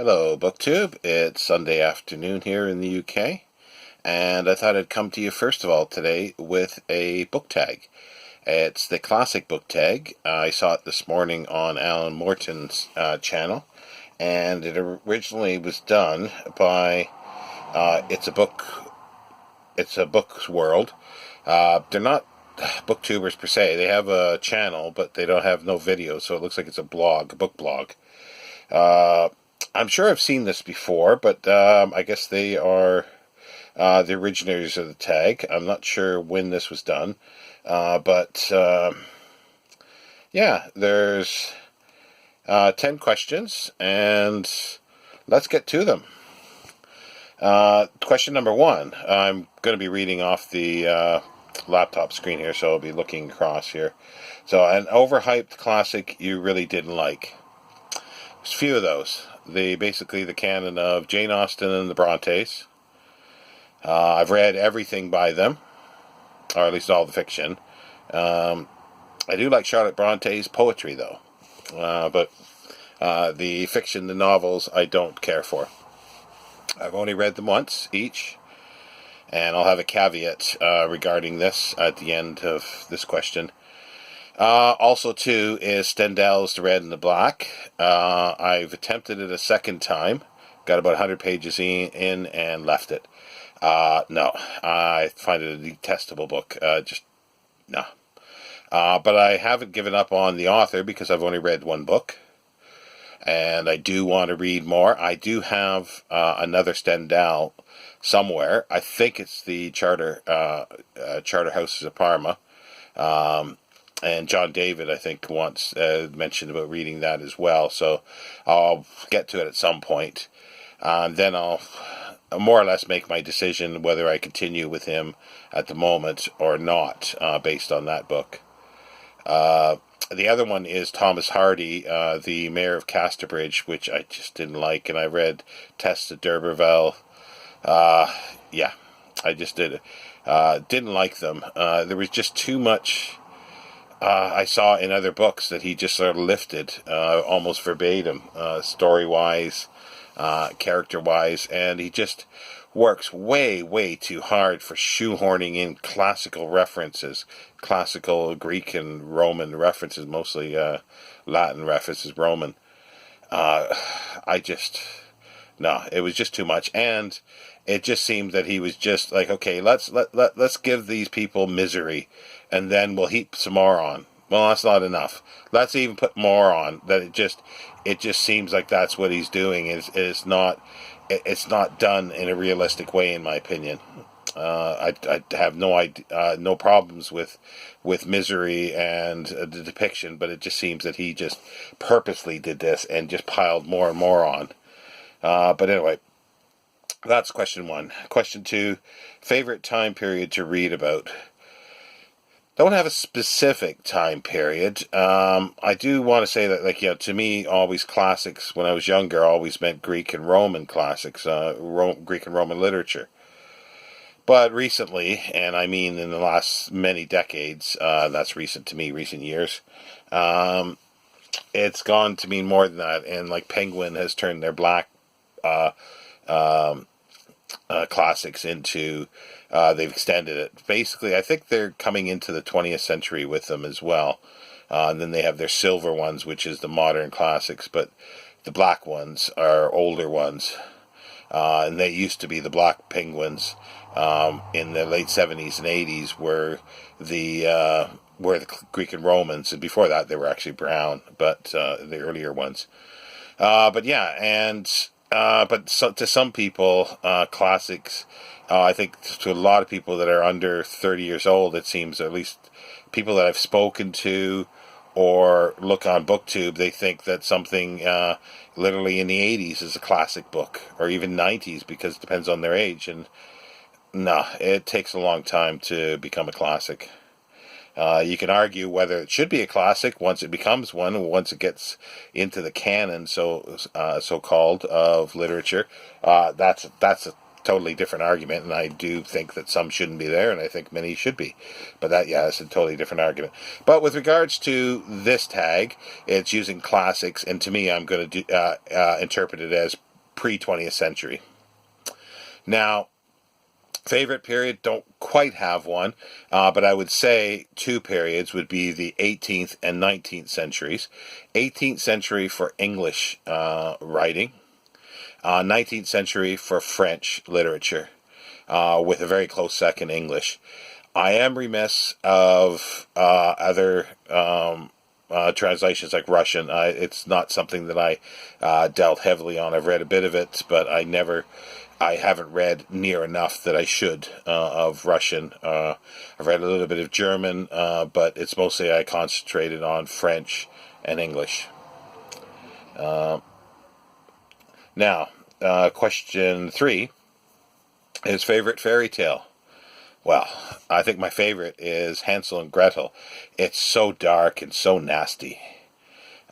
Hello, BookTube. It's Sunday afternoon here in the UK, and I thought I'd come to you first of all today with a book tag. It's the classic book tag. I saw it this morning on Alan Moreton's channel, and it originally was done by It's a Book's World. They're not booktubers per se. They have a channel, but they don't have no video, so it looks like it's a blog, a book blog. I'm sure I've seen this before, but I guess they are the originators of the tag. I'm not sure when this was done, but yeah, there's 10 questions, and let's get to them. Question number 1. I'm going to be reading off the laptop screen here, so I'll be looking across here. So, an overhyped classic you really didn't like. There's a few of those. Basically the canon of Jane Austen and the Brontes. I've read everything by them, or at least all the fiction. I do like Charlotte Bronte's poetry, though. But the fiction, the novels, I don't care for. I've only read them once each, and I'll have a caveat regarding this at the end of this question. Also, too, is Stendhal's The Red and the Black. I've attempted it a second time, got about 100 pages in and left it. No, I find it a detestable book. No. But I haven't given up on the author because I've only read one book, and I do want to read more. I do have another Stendhal somewhere. I think it's the Charter Houses of Parma. And John David, I think, once mentioned about reading that as well. So I'll get to it at some point. Then I'll more or less make my decision whether I continue with him at the moment or not, based on that book. The other one is Thomas Hardy, the Mayor of Casterbridge, which I just didn't like. And I read Tess of D'Urberville. Yeah, I just didn't like them. There was just too much... I saw in other books that he just sort of lifted almost verbatim, story-wise, character-wise, and he just works way, way too hard for shoehorning in classical references, classical Greek and Roman references, mostly Latin references, Roman. No, it was just too much, and it just seemed that he was just like, okay, let's give these people misery, and then we'll heap some more on. Well, that's not enough. Let's even put more on. That it just seems like that's what he's doing. It's not done in a realistic way, in my opinion. I have no problems with misery and the depiction, but it just seems that he just purposely did this and just piled more and more on. But anyway, that's question 1. Question 2, favorite time period to read about. Don't have a specific time period. I do want to say that, to me, always classics, when I was younger, always meant Greek and Roman classics, Greek and Roman literature. But recently, and I mean in the last many decades, that's recent to me, recent years, it's gone to mean more than that. And like Penguin has turned their black classics into, they've extended it. Basically, I think they're coming into the 20th century with them as well. And then they have their silver ones, which is the modern classics, but the black ones are older ones. And they used to be the black penguins in the late 70s and 80s were the Greek and Romans, and before that they were actually brown, but the earlier ones. But yeah, and but to some people, classics, I think to a lot of people that are under 30 years old, it seems, at least people that I've spoken to or look on BookTube, they think that something literally in the 80s is a classic book, or even 90s, because it depends on their age. And no, it takes a long time to become a classic. You can argue whether it should be a classic once it becomes one, or once it gets into the canon, so-called, of literature. That's a totally different argument, and I do think that some shouldn't be there, and I think many should be. But that's a totally different argument. But with regards to this tag, it's using classics, and to me, I'm going to interpret it as pre-20th century. Now, favorite period, don't quite have one, but I would say two periods would be the 18th and 19th centuries. 18th century for English writing, 19th century for French literature, with a very close second, English. I am remiss of other translations like Russian. It's not something that I dealt heavily on. I've read a bit of it, but I haven't read near enough that I should of Russian. I've read a little bit of German, but it's mostly I concentrated on French and English. Now, question 3 is favorite fairy tale. Well, I think my favorite is Hansel and Gretel. It's so dark and so nasty.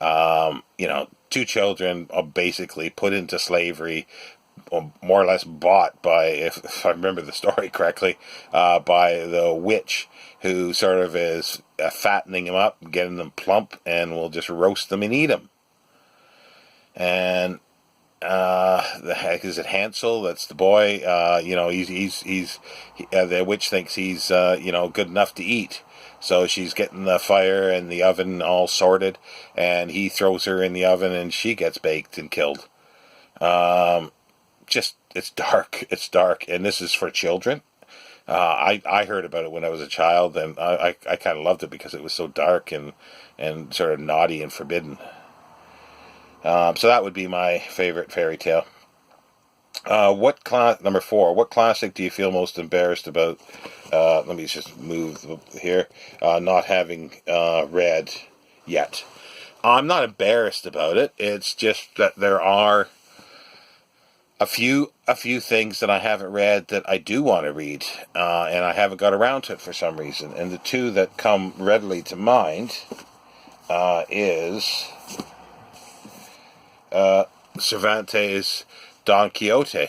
Two children are basically put into slavery, or more or less bought by, if I remember the story correctly, by the witch, who sort of is fattening them up, getting them plump, and will just roast them and eat them. And the heck is it, Hansel? That's the boy. The witch thinks he's good enough to eat. So she's getting the fire and the oven all sorted, and he throws her in the oven, and she gets baked and killed. It's dark, and this is for children. I heard about it when I was a child, and I kind of loved it because it was so dark and sort of naughty and forbidden. So that would be my favorite fairy tale. Number 4, what classic do you feel most embarrassed about? Let me just move here. Not having read yet. I'm not embarrassed about it. It's just that there are a few things that I haven't read that I do want to read, and I haven't got around to it for some reason. And the two that come readily to mind is Cervantes' Don Quixote.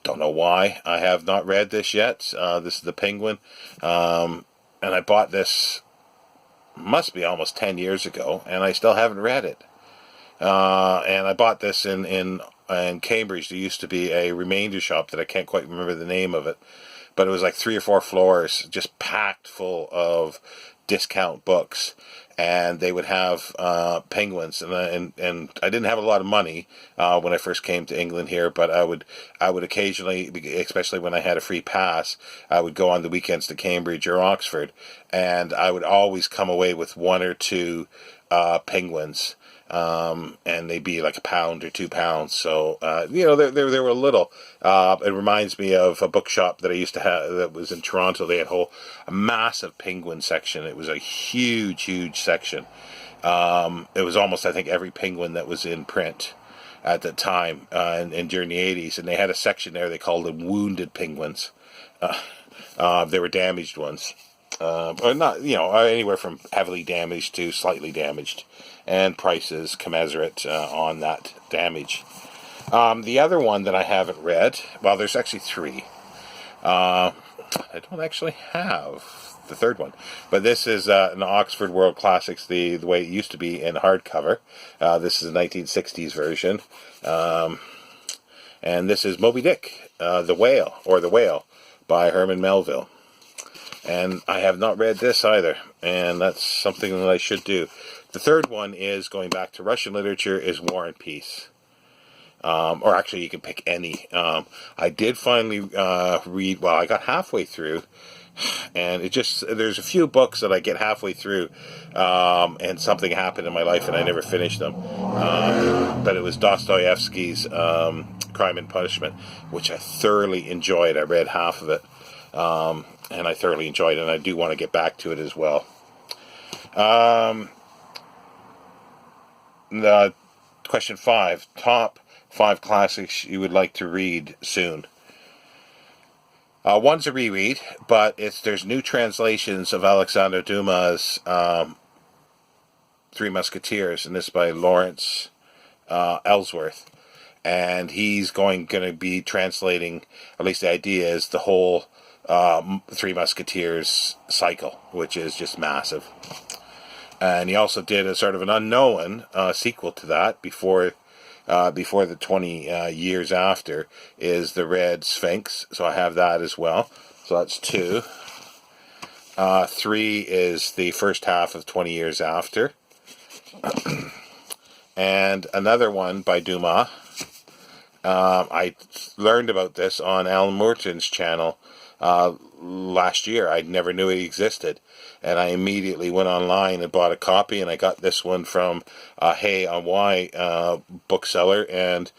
Don't know why I have not read this yet. This is the Penguin, and I bought this, must be almost 10 years ago, and I still haven't read it. And I bought this in Cambridge. There used to be a remainder shop that I can't quite remember the name of it, but it was like 3 or 4 floors just packed full of discount books, and they would have penguins, and I didn't have a lot of money when I first came to England here, but I would occasionally, especially when I had a free pass, I would go on the weekends to Cambridge or Oxford, and I would always come away with 1 or 2 penguins. And they'd be like £1 or £2. So, they were little. It reminds me of a bookshop that I used to have that was in Toronto. They had a massive penguin section. It was a huge section. It was almost, I think, every penguin that was in print at the time, and during the 80s. And they had a section there they called them wounded penguins. They were damaged ones. Or not, anywhere from heavily damaged to slightly damaged, and prices commensurate on that damage. The other one that I haven't read, well, there's actually 3. I don't actually have the third one, but this is an Oxford World Classics, the way it used to be in hardcover. This is a 1960s version, and this is Moby Dick, The Whale by Herman Melville. And I have not read this either, and that's something that I should do. The third one is, going back to Russian literature, is War and Peace. Or actually, you can pick any. I did finally read, well, I got halfway through, and there's a few books that I get halfway through, and something happened in my life and I never finished them. But it was Dostoevsky's Crime and Punishment, which I thoroughly enjoyed. I read half of it. And I thoroughly enjoyed it, and I do want to get back to it as well. Question 5, top 5 classics you would like to read soon. One's a reread, but there's new translations of Alexander Dumas' Three Musketeers, and this by Lawrence Ellsworth. And he's going to be translating, at least the idea is, the whole Three Musketeers cycle, which is just massive. And he also did a sort of an unknown sequel to that before before the 20 years after is the Red Sphinx. So I have that as well. So that's 2. 3 is the first half of 20 years after. And another one by Dumas. I learned about this on Alan Moreton's channel last year. I never knew it existed. And I immediately went online and bought a copy, and I got this one from Hey on Why bookseller, and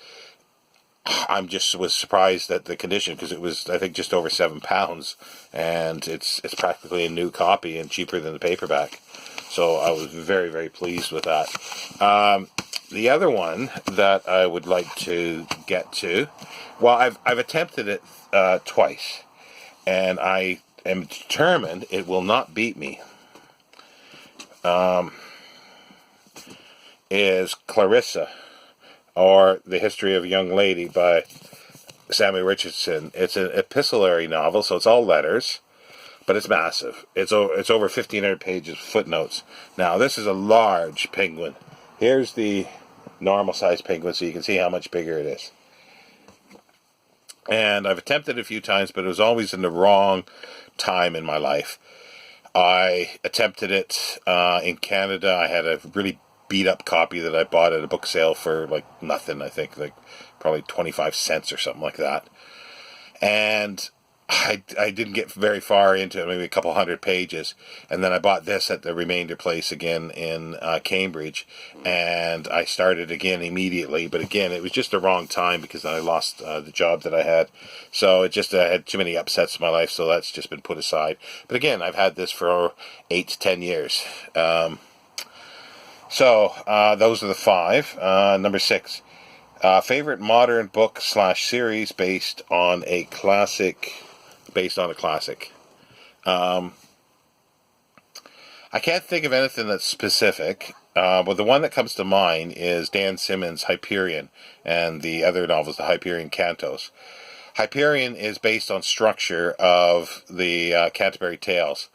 I'm just was surprised at the condition, because it was, I think, just over £7, and it's practically a new copy and cheaper than the paperback. So I was very, very pleased with that. The other one that I would like to get to, well, I've attempted it twice, and I am determined it will not beat me. Is Clarissa, or The History of a Young Lady by Samuel Richardson. It's an epistolary novel, so it's all letters, but it's massive. It's over 1,500 pages, footnotes. Now, this is a large penguin. Here's the normal-sized penguin, so you can see how much bigger it is. And I've attempted it a few times, but it was always in the wrong time in my life. I attempted it in Canada. I had a really beat-up copy that I bought at a book sale for like nothing, I think, like probably 25 cents or something like that. And I didn't get very far into it, maybe a couple hundred pages. And then I bought this at the Remainder Place again in Cambridge, and I started again immediately. But again, it was just the wrong time, because I lost the job that I had. So it just had too many upsets in my life, so that's just been put aside. But again, I've had this for 8 to 10 years. So those are the 5. Number 6. Favorite modern book / series based on a classic. I can't think of anything that's specific, but the one that comes to mind is Dan Simmons' Hyperion, and the other novels, the Hyperion Cantos. Hyperion is based on structure of the Canterbury Tales.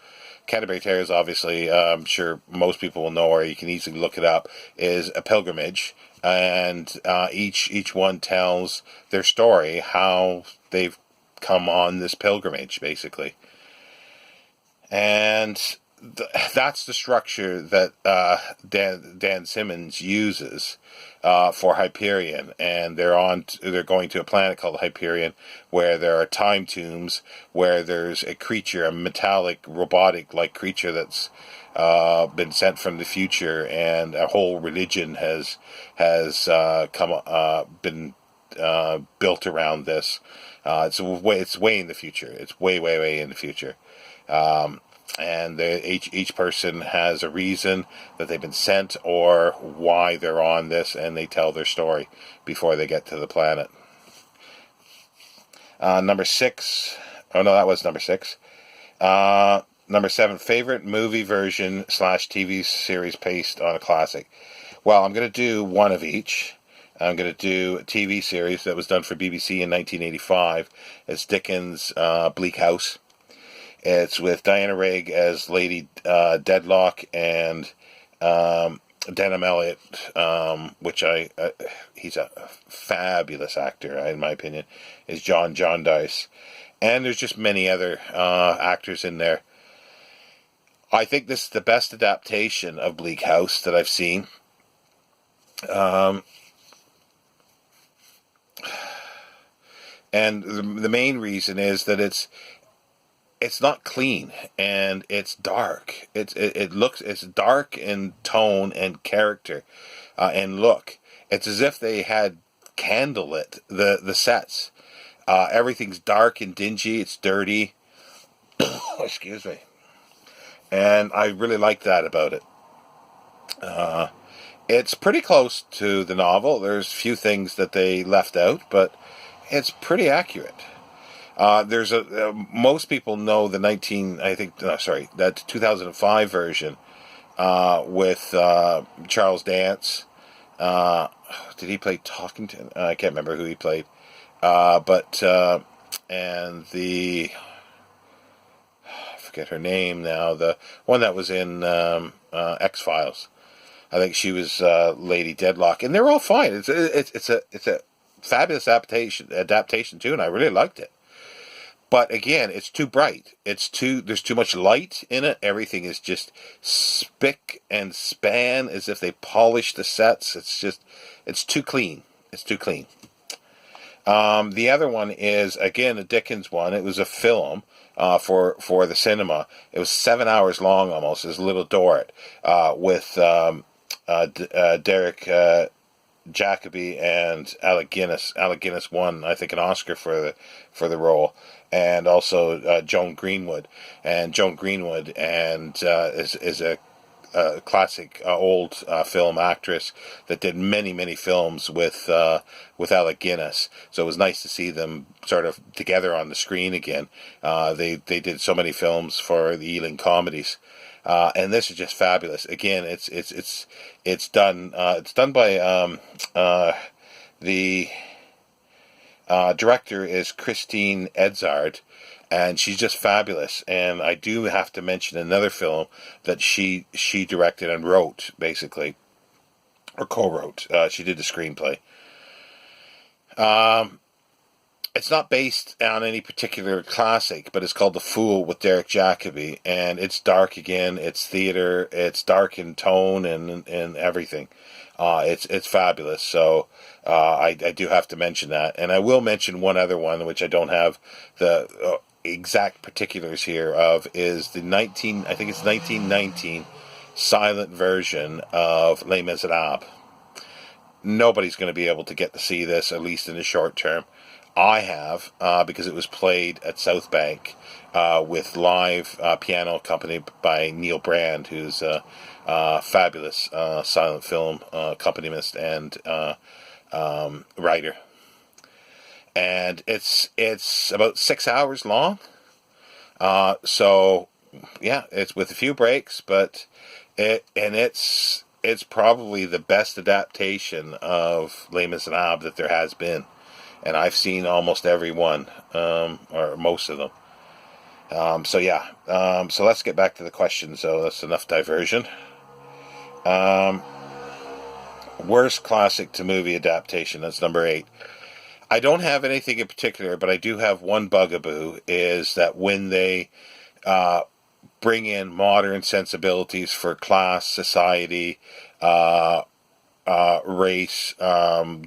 Canterbury Tales, obviously, I'm sure most people will know, or you can easily look it up, is a pilgrimage, and each one tells their story, how they've come on this pilgrimage, basically. And that's the structure that Dan Simmons uses for Hyperion. And they're going to a planet called Hyperion, where there are time tombs, where there's a creature, a metallic, robotic-like creature that's been sent from the future, and a whole religion has been built around this. It's way in the future. It's way in the future. And each person has a reason that they've been sent, or why they're on this, and they tell their story before they get to the planet. Number 6. Oh no, that was number 6. Number 7. Favorite movie version / TV series based on a classic. Well, I'm going to do one of each. I'm going to do a TV series that was done for BBC in 1985. It's Dickens' Bleak House. It's with Diana Rigg as Lady Dedlock, and Denham Elliott, which he's a fabulous actor, in my opinion, is John Jarndyce. And there's just many other actors in there. I think this is the best adaptation of Bleak House that I've seen. And the main reason is that it's not clean, and it's dark. It's dark in tone and character and look. It's as if they had candlelit the sets. Everything's dark and dingy. It's dirty. Excuse me. And I really like that about it. It's pretty close to the novel. There's a few things that they left out, but it's pretty accurate. Most people know the 2005 version with Charles Dance. Did he play Talkington? I can't remember who he played. And I forget her name now. The one that was in X-Files. I think she was Lady Deadlock, and they're all fine. It's a fabulous adaptation too, and I really liked it. But again, it's too bright. There's too much light in it. Everything is just spick and span, as if they polished the sets. It's too clean. It's too clean. The other one is, again, a Dickens one. It was a film for the cinema. It was 7 hours long almost. It was Little Dorrit with Derek Jacobi and Alec Guinness. Alec Guinness won, I think, an Oscar for the role, and also Joan Greenwood. And Joan Greenwood is a classic old film actress that did many films with Alec Guinness. So it was nice to see them sort of together on the screen again. They did so many films for the Ealing comedies. And this is just fabulous. Again, it's done by the director is Christine Edzard, and she's just fabulous. And I do have to mention another film that she directed and wrote, basically, or co-wrote. She did the screenplay. It's not based on any particular classic, but it's called The Fool with Derek Jacobi, and it's dark again. It's theater. It's dark in tone and everything. It's fabulous. So I do have to mention that, and I will mention one other one which I don't have the exact particulars here of, is the 1919 silent version of Les Miserables. Nobody's going to be able to get to see this, at least in the short term. I have, because it was played at South Bank with live piano accompanied by Neil Brand, who's a fabulous silent film accompanist and writer. And it's about 6 hours long. So yeah, it's with a few breaks, but it's probably the best adaptation of Les Miserables that there has been. And I've seen almost every one, or most of them. So yeah, so let's get back to the question. So that's enough diversion. Worst classic to movie adaptation, that's number 8. I don't have anything in particular, but I do have one bugaboo, is that when they bring in modern sensibilities for class, society, race,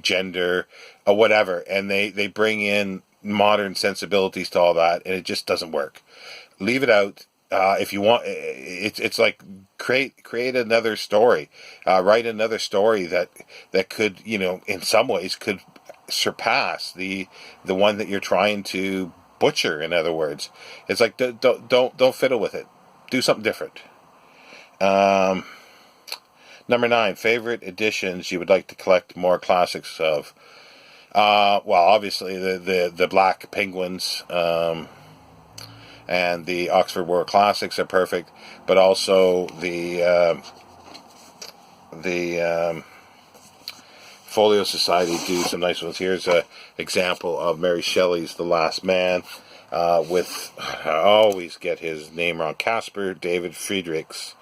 gender, whatever, and they bring in modern sensibilities to all that, and it just doesn't work. Leave it out. If you want, it's like create another story, write another story that could, in some ways could surpass the one that you're trying to butcher. In other words, it's like don't fiddle with it. Do something different. Number 9, favorite editions you would like to collect more classics of. Well, obviously the Black Penguins and the Oxford World Classics are perfect, but also the Folio Society do some nice ones. Here's an example of Mary Shelley's The Last Man, with, I always get his name wrong, Caspar David Friedrich's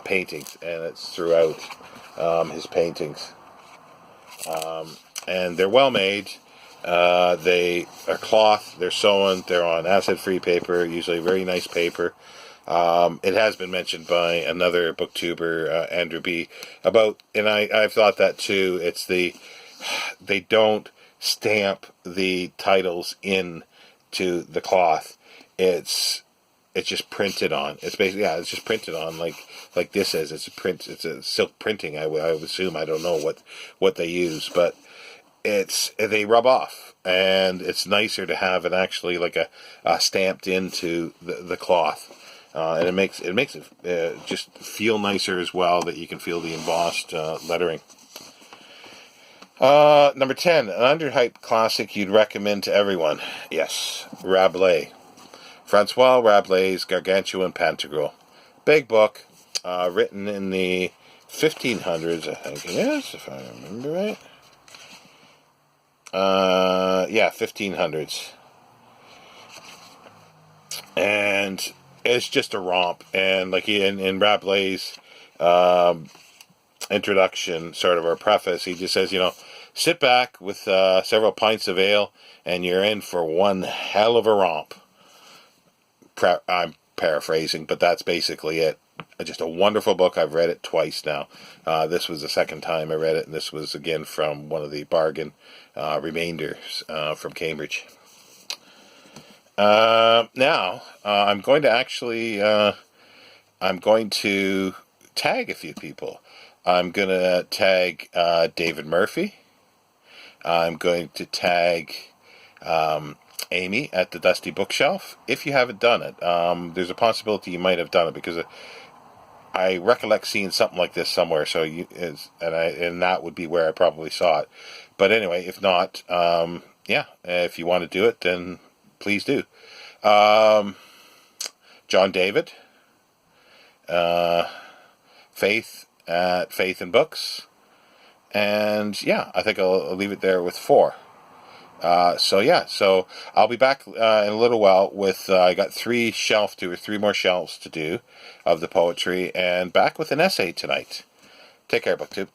paintings, and it's throughout his paintings. And they're well made. They are cloth, they're sewn, they're on acid-free paper, usually very nice paper. It has been mentioned by another booktuber, Andrew B, about, and I've thought that too, it's they don't stamp the titles into the cloth. It's just printed on. It's basically, it's just printed on like this is. It's a print. It's a silk printing. I would assume. I don't know what they use, but they rub off, and it's nicer to have it actually like a stamped into the cloth, and it makes it just feel nicer as well, that you can feel the embossed lettering. Number 10, an underhyped classic you'd recommend to everyone. Yes, Rabelais. Francois Rabelais' Gargantua and Pantagruel. Big book, written in the 1500s, I think it is, if I remember right. 1500s. And it's just a romp. And like in Rabelais, introduction, sort of, or preface, he just says, sit back with several pints of ale, and you're in for one hell of a romp. I'm paraphrasing, but that's basically it. Just a wonderful book. I've read it twice now. This was the second time I read it, and this was again from one of the bargain remainders from Cambridge. Now, I'm going to actually, I'm going to tag a few people. I'm going to tag David Murphy. I'm going to tag Amy at the Dusty Bookshelf. If you haven't done it, there's a possibility you might have done it, because I recollect seeing something like this somewhere. So and that would be where I probably saw it. But anyway, if not, if you want to do it, then please do. John David, Faith at Faith&Books, and I think I'll leave it there with 4. So I'll be back in a little while with, I got 3 more shelves to do of the poetry, and back with an essay tonight. Take care, BookTube.